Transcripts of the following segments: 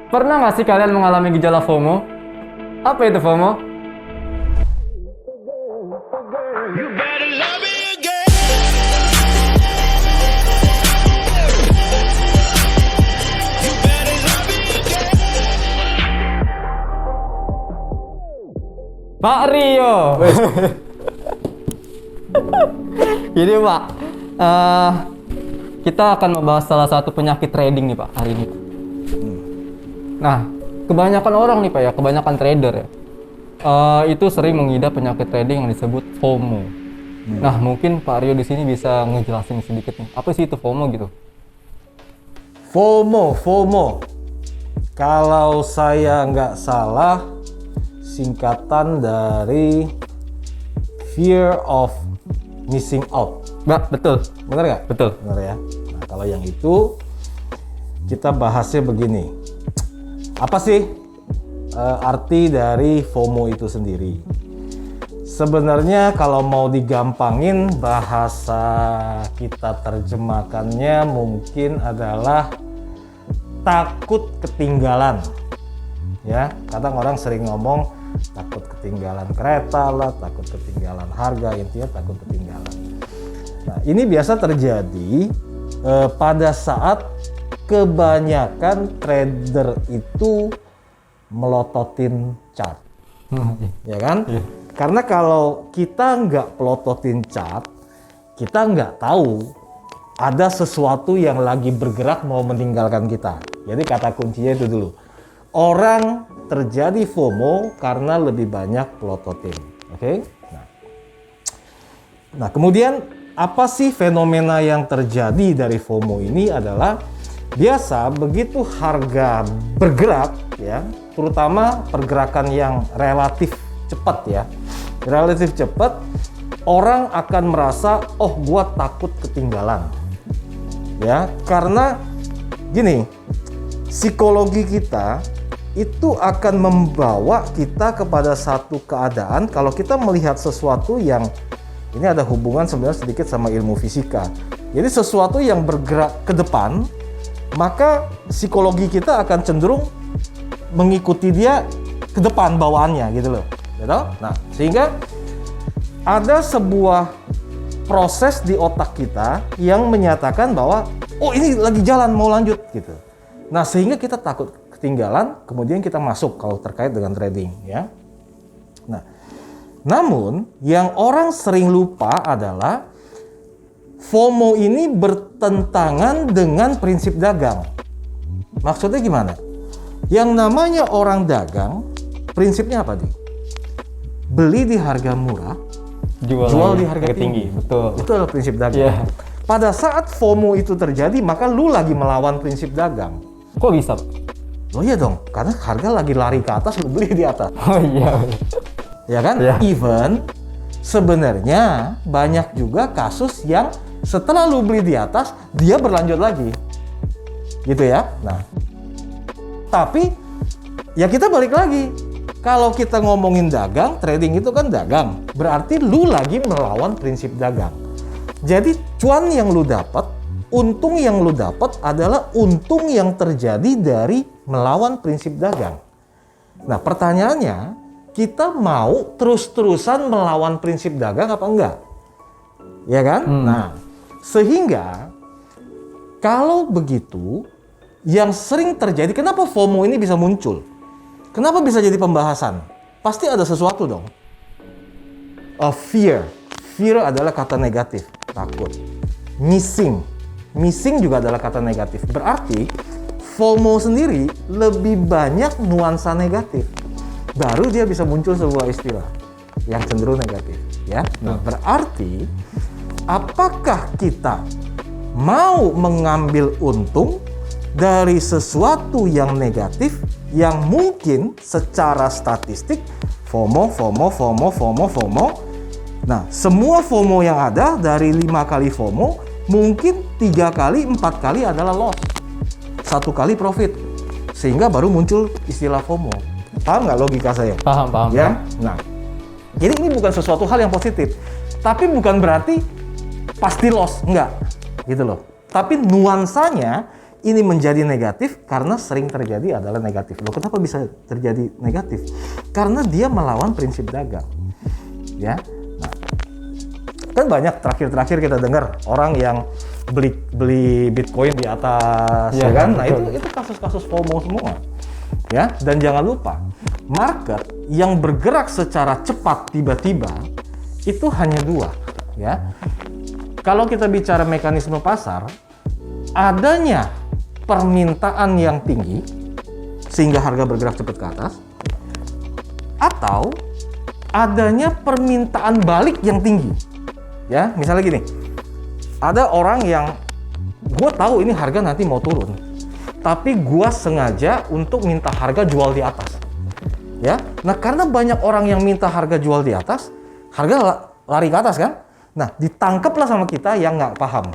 Pernah nggak sih kalian mengalami gejala FOMO? Apa itu FOMO? Pak Rio. Jadi Pak, kita akan membahas salah satu penyakit trading nih Pak hari ini. Nah, kebanyakan orang nih Pak ya, kebanyakan trader ya, itu sering mengidap penyakit trading yang disebut FOMO. Nah, mungkin Pak Rio di sini bisa ngejelasin sedikit nih, apa sih itu FOMO gitu? FOMO. Kalau saya nggak salah, singkatan dari Fear of Missing Out. Mbak, betul. Benar nggak? Betul. Benar ya. Nah, kalau yang itu, kita bahasnya begini. Apa sih arti dari FOMO itu sendiri? Sebenarnya kalau mau digampangin, bahasa kita terjemahkannya mungkin adalah takut ketinggalan. Ya, kadang orang sering ngomong takut ketinggalan kereta lah, takut ketinggalan harga, intinya takut ketinggalan. Nah, ini biasa terjadi pada saat kebanyakan trader itu melototin chart. Ya kan? Karena kalau kita nggak pelototin chart, kita nggak tahu ada sesuatu yang lagi bergerak mau meninggalkan kita. Jadi kata kuncinya itu dulu. Orang terjadi FOMO karena lebih banyak pelototin. Oke? Nah, kemudian apa sih fenomena yang terjadi dari FOMO ini adalah biasa begitu harga bergerak ya, terutama pergerakan yang relatif cepat ya. Relatif cepat, orang akan merasa, oh gua takut ketinggalan. Ya, karena gini, psikologi kita itu akan membawa kita kepada satu keadaan kalau kita melihat sesuatu yang ini ada hubungan sebenarnya sedikit sama ilmu fisika. Jadi sesuatu yang bergerak ke depan, maka psikologi kita akan cenderung mengikuti dia ke depan bawaannya gitu loh. Gitu? Nah, sehingga ada sebuah proses di otak kita yang menyatakan bahwa oh ini lagi jalan mau lanjut gitu. Nah, sehingga kita takut ketinggalan, kemudian kita masuk kalau terkait dengan trading ya. Nah, namun yang orang sering lupa adalah FOMO ini bertentangan dengan prinsip dagang. Maksudnya gimana? Yang namanya orang dagang, prinsipnya apa nih? Beli di harga murah, jual di harga tinggi. Betul. Itu adalah prinsip dagang. Yeah. Pada saat FOMO itu terjadi, maka lu lagi melawan prinsip dagang. Kok bisa? Oh iya dong, karena harga lagi lari ke atas, lu beli di atas. Oh iya. Ya kan? Yeah. Even sebenarnya banyak juga kasus yang setelah lu beli di atas, dia berlanjut lagi. Gitu ya. Nah, tapi ya kita balik lagi. Kalau kita ngomongin dagang, trading itu kan dagang. Berarti lu lagi melawan prinsip dagang. Jadi cuan yang lu dapat, untung yang lu dapat adalah untung yang terjadi dari melawan prinsip dagang. Nah, pertanyaannya, kita mau terus-terusan melawan prinsip dagang apa enggak? Ya kan? Nah, sehingga kalau begitu, yang sering terjadi, kenapa FOMO ini bisa muncul? Kenapa bisa jadi pembahasan? Pasti ada sesuatu dong. Fear. Fear adalah kata negatif, takut. Missing juga adalah kata negatif. Berarti FOMO sendiri lebih banyak nuansa negatif. Baru dia bisa muncul sebuah istilah yang cenderung negatif, ya. Nah, berarti apakah kita mau mengambil untung dari sesuatu yang negatif yang mungkin secara statistik FOMO. Nah, semua FOMO yang ada dari 5 kali FOMO, mungkin 3 kali, 4 kali adalah loss. 1 kali profit. Sehingga baru muncul istilah FOMO. Paham nggak logika saya? Paham. Ya? Nah, jadi ini bukan sesuatu hal yang positif. Tapi bukan berarti pasti loss. Enggak. Gitu loh. Tapi nuansanya ini menjadi negatif karena sering terjadi adalah negatif. Loh, kenapa bisa terjadi negatif? Karena dia melawan prinsip dagang. Ya. Nah, kan banyak terakhir kita dengar orang yang beli Bitcoin di atas, ya kan? Nah, itu kasus-kasus FOMO semua. Ya, dan jangan lupa, market yang bergerak secara cepat tiba-tiba itu hanya dua, ya. Kalau kita bicara mekanisme pasar, adanya permintaan yang tinggi sehingga harga bergerak cepat ke atas, atau adanya permintaan balik yang tinggi. Ya, misalnya gini, ada orang yang gue tahu ini harga nanti mau turun, tapi gue sengaja untuk minta harga jual di atas. Ya, nah karena banyak orang yang minta harga jual di atas, harga lari ke atas kan? Nah, ditangkaplah sama kita yang nggak paham,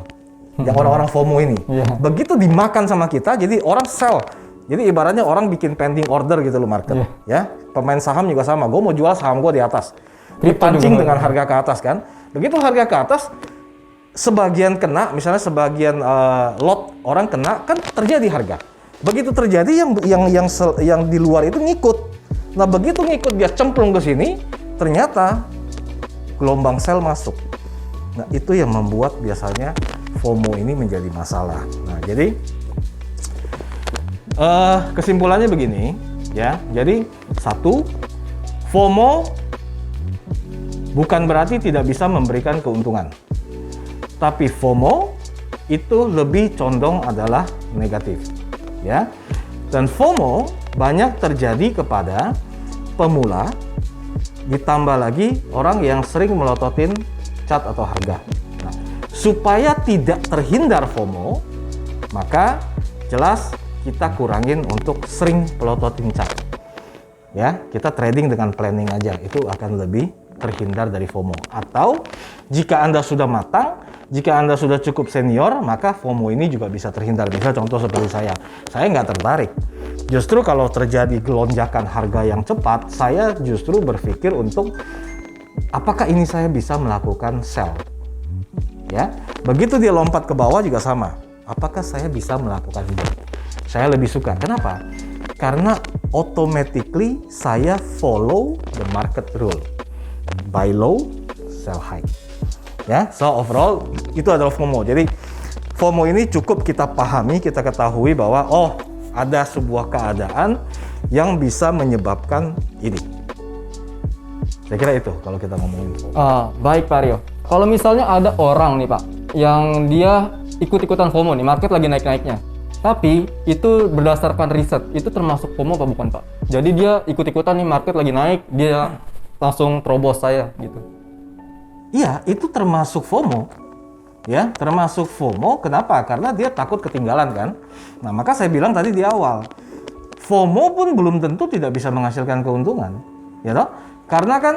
yang orang-orang FOMO ini. Begitu dimakan sama kita, jadi orang sell. Jadi ibaratnya orang bikin pending order gitu loh market. Ya, pemain saham juga sama. Gue mau jual saham gue di atas, dipancing dengan harga ke atas kan? Begitu harga ke atas, sebagian kena, misalnya sebagian lot orang kena, kan terjadi harga. Begitu terjadi yang di luar itu ngikut. Nah, begitu ngikut dia cemplung ke sini, ternyata gelombang sell masuk. Nah, itu yang membuat biasanya FOMO ini menjadi masalah. Nah, jadi kesimpulannya begini, ya. Jadi satu, FOMO bukan berarti tidak bisa memberikan keuntungan. Tapi FOMO itu lebih condong adalah negatif, ya. Dan FOMO banyak terjadi kepada pemula, ditambah lagi orang yang sering melototin cat atau harga. Nah, supaya tidak terhindar FOMO, maka jelas kita kurangin untuk sering pelototin cat. Ya, kita trading dengan planning aja, itu akan lebih terhindar dari FOMO. Atau jika Anda sudah matang, jika Anda sudah cukup senior, maka FOMO ini juga bisa terhindar. Misal contoh seperti saya nggak tertarik. Justru kalau terjadi gelonjakan harga yang cepat, saya justru berpikir untuk apakah ini saya bisa melakukan sell. Ya, begitu dia lompat ke bawah juga sama. Apakah saya bisa melakukan buy? Saya lebih suka. Kenapa? Karena automatically saya follow the market rule. Buy low, sell high. Ya, so overall itu adalah FOMO. Jadi FOMO ini cukup kita pahami, kita ketahui bahwa ada sebuah keadaan yang bisa menyebabkan ini. Saya kira itu kalau kita ngomongin FOMO. Baik Pak Rio. Kalau misalnya ada orang nih Pak, yang dia ikut-ikutan FOMO nih, market lagi naik-naiknya. Tapi itu berdasarkan riset, itu termasuk FOMO apa bukan Pak? Jadi dia ikut-ikutan nih, market lagi naik, dia langsung terobos saya gitu. Iya, itu termasuk FOMO. Ya, termasuk FOMO. Kenapa? Karena dia takut ketinggalan kan. Nah, maka saya bilang tadi di awal, FOMO pun belum tentu tidak bisa menghasilkan keuntungan. Ya toh? Karena kan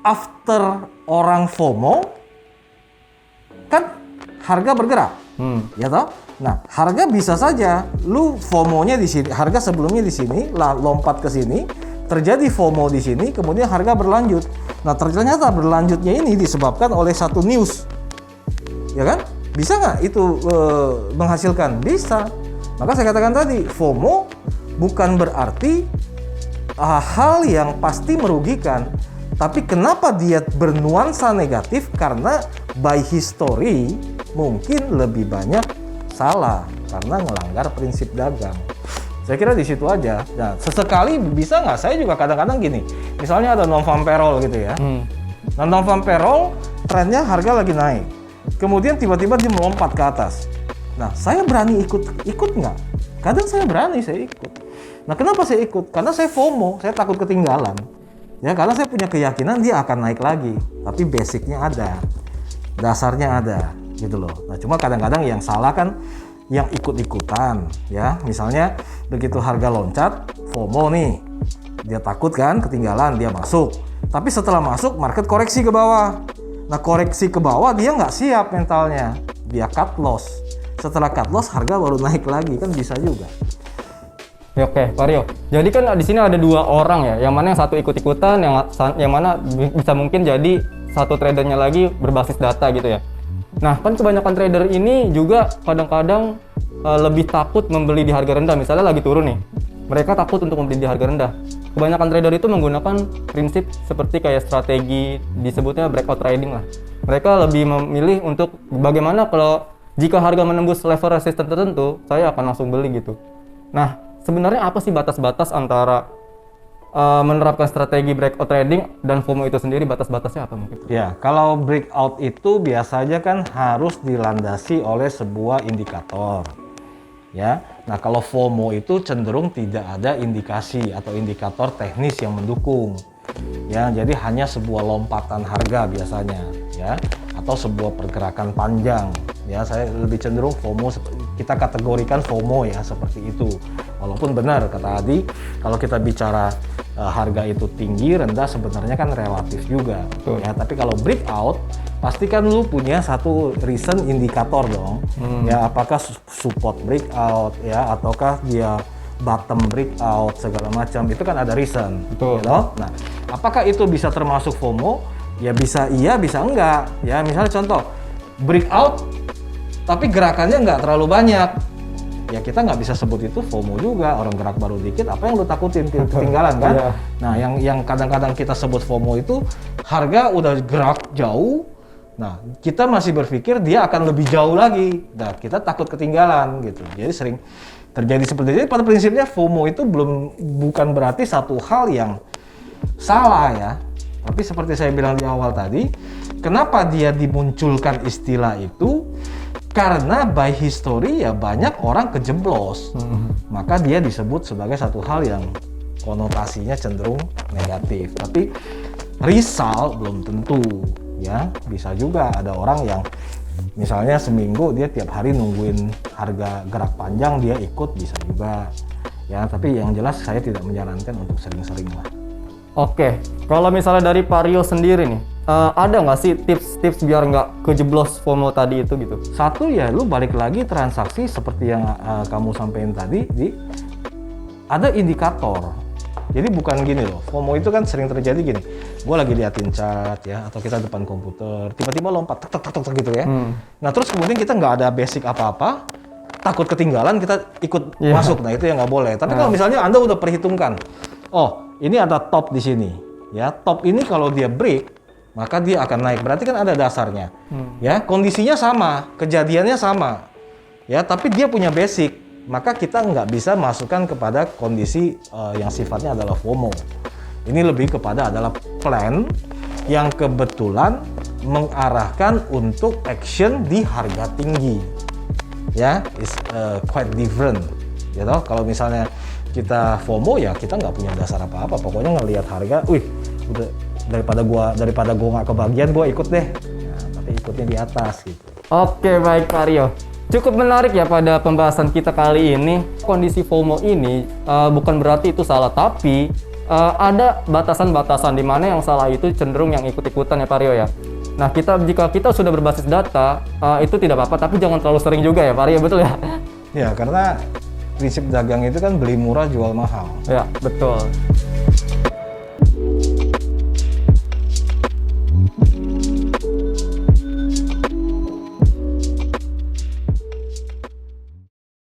after orang FOMO kan harga bergerak. Ya toh? Nah, harga bisa saja lu FOMO-nya di sini, harga sebelumnya di sini, lompat ke sini, terjadi FOMO di sini, kemudian harga berlanjut. Nah, ternyata berlanjutnya ini disebabkan oleh satu news. Ya kan? Bisa nggak itu menghasilkan? Bisa. Maka saya katakan tadi, FOMO bukan berarti hal yang pasti merugikan. Tapi kenapa dia bernuansa negatif? Karena by history mungkin lebih banyak salah karena melanggar prinsip dagang. Saya kira di situ aja. Nah, sesekali bisa nggak? Saya juga kadang-kadang gini. Misalnya ada non-farm payroll gitu ya. Nah, non-farm payroll trennya harga lagi naik. Kemudian tiba-tiba dia melompat ke atas. Nah, saya berani ikut nggak? Kadang saya berani, saya ikut. Nah, kenapa saya ikut? Karena saya FOMO, saya takut ketinggalan. Ya, karena saya punya keyakinan dia akan naik lagi. Tapi basicnya ada, dasarnya ada, gitu loh. Nah, cuma kadang-kadang yang salah kan yang ikut-ikutan, ya. Misalnya begitu harga loncat, FOMO nih, dia takut kan ketinggalan, dia masuk. Tapi setelah masuk, market koreksi ke bawah. Nah, koreksi ke bawah dia nggak siap mentalnya, dia cut loss. Setelah cut loss, harga baru naik lagi, kan bisa juga. Oke, Pak Rio. Jadi kan di sini ada dua orang ya, yang mana yang satu ikut-ikutan, yang mana bisa mungkin jadi satu tradernya lagi berbasis data gitu ya. Nah, kan kebanyakan trader ini juga kadang-kadang lebih takut membeli di harga rendah. Misalnya lagi turun nih, mereka takut untuk membeli di harga rendah. Kebanyakan trader itu menggunakan prinsip seperti kayak strategi, disebutnya breakout trading lah. Mereka lebih memilih untuk bagaimana kalau jika harga menembus level resisten tertentu, saya akan langsung beli gitu. Nah, sebenarnya apa sih batas-batas antara menerapkan strategi breakout trading dan FOMO itu sendiri, batas-batasnya apa mungkin? Ya, kalau breakout itu biasanya kan harus dilandasi oleh sebuah indikator. Ya, nah kalau FOMO itu cenderung tidak ada indikasi atau indikator teknis yang mendukung. Ya, jadi hanya sebuah lompatan harga biasanya, ya, atau sebuah pergerakan panjang. Ya, saya lebih cenderung FOMO, kita kategorikan FOMO ya seperti itu. Walaupun benar kata Adi, kalau kita bicara harga itu tinggi, rendah sebenarnya kan relatif juga. Ya, tapi kalau breakout pasti kan lu punya satu recent indikator dong. Ya, apakah support breakout ya, ataukah dia bottom breakout segala macam, itu kan ada recent. Betul. You know? Nah, apakah itu bisa termasuk FOMO? Ya bisa iya, bisa enggak. Ya, misalnya contoh breakout tapi gerakannya nggak terlalu banyak. Ya kita nggak bisa sebut itu FOMO juga, orang gerak baru dikit, apa yang lu takutin, ketinggalan kan? Yeah. Nah yang kadang-kadang kita sebut FOMO itu harga udah gerak jauh, nah kita masih berpikir dia akan lebih jauh lagi, nah kita takut ketinggalan gitu. Jadi sering terjadi seperti itu. Pada prinsipnya FOMO itu bukan berarti satu hal yang salah ya, tapi seperti saya bilang di awal tadi, kenapa dia dimunculkan istilah itu? Karena by history ya banyak orang kejeblos, maka dia disebut sebagai satu hal yang konotasinya cenderung negatif. Tapi result belum tentu, ya bisa juga ada orang yang misalnya seminggu dia tiap hari nungguin harga gerak panjang dia ikut, bisa juga. Ya tapi yang jelas saya tidak menyarankan untuk sering-sering lah. Oke, kalau misalnya dari Pak Rio sendiri nih, ada nggak sih tips-tips biar nggak kejeblos FOMO tadi itu gitu? Satu ya, lu balik lagi transaksi seperti yang kamu sampaikan tadi, ada indikator. Jadi bukan gini loh, FOMO itu kan sering terjadi gini, gue lagi liatin chart ya, atau kita depan komputer, tiba-tiba lompat, tek gitu ya. Nah terus kemudian kita nggak ada basic apa-apa, takut ketinggalan, kita ikut masuk, nah itu yang nggak boleh. Tapi kalau misalnya Anda udah perhitungkan, oh ini ada top di sini, ya top ini kalau dia break, maka dia akan naik. Berarti kan ada dasarnya, ya kondisinya sama, kejadiannya sama, ya tapi dia punya basic, maka kita nggak bisa masukkan kepada kondisi yang sifatnya adalah FOMO. Ini lebih kepada adalah plan yang kebetulan mengarahkan untuk action di harga tinggi, ya is quite different, gitu. Kalau misalnya kita FOMO ya kita nggak punya dasar apa-apa, pokoknya ngelihat harga, wih udah daripada gua nggak kebagian gua ikut deh, nah, tapi ikutnya di atas gitu. Oke, baik Pak Rio. Cukup menarik ya pada pembahasan kita kali ini. Kondisi FOMO ini bukan berarti itu salah, tapi ada batasan-batasan di mana yang salah itu cenderung yang ikut-ikutan ya Pak Rio ya. Nah jika kita sudah berbasis data itu tidak apa-apa, tapi jangan terlalu sering juga ya Pak Rio, betul ya? Ya karena prinsip dagang itu kan beli murah jual mahal. Ya betul.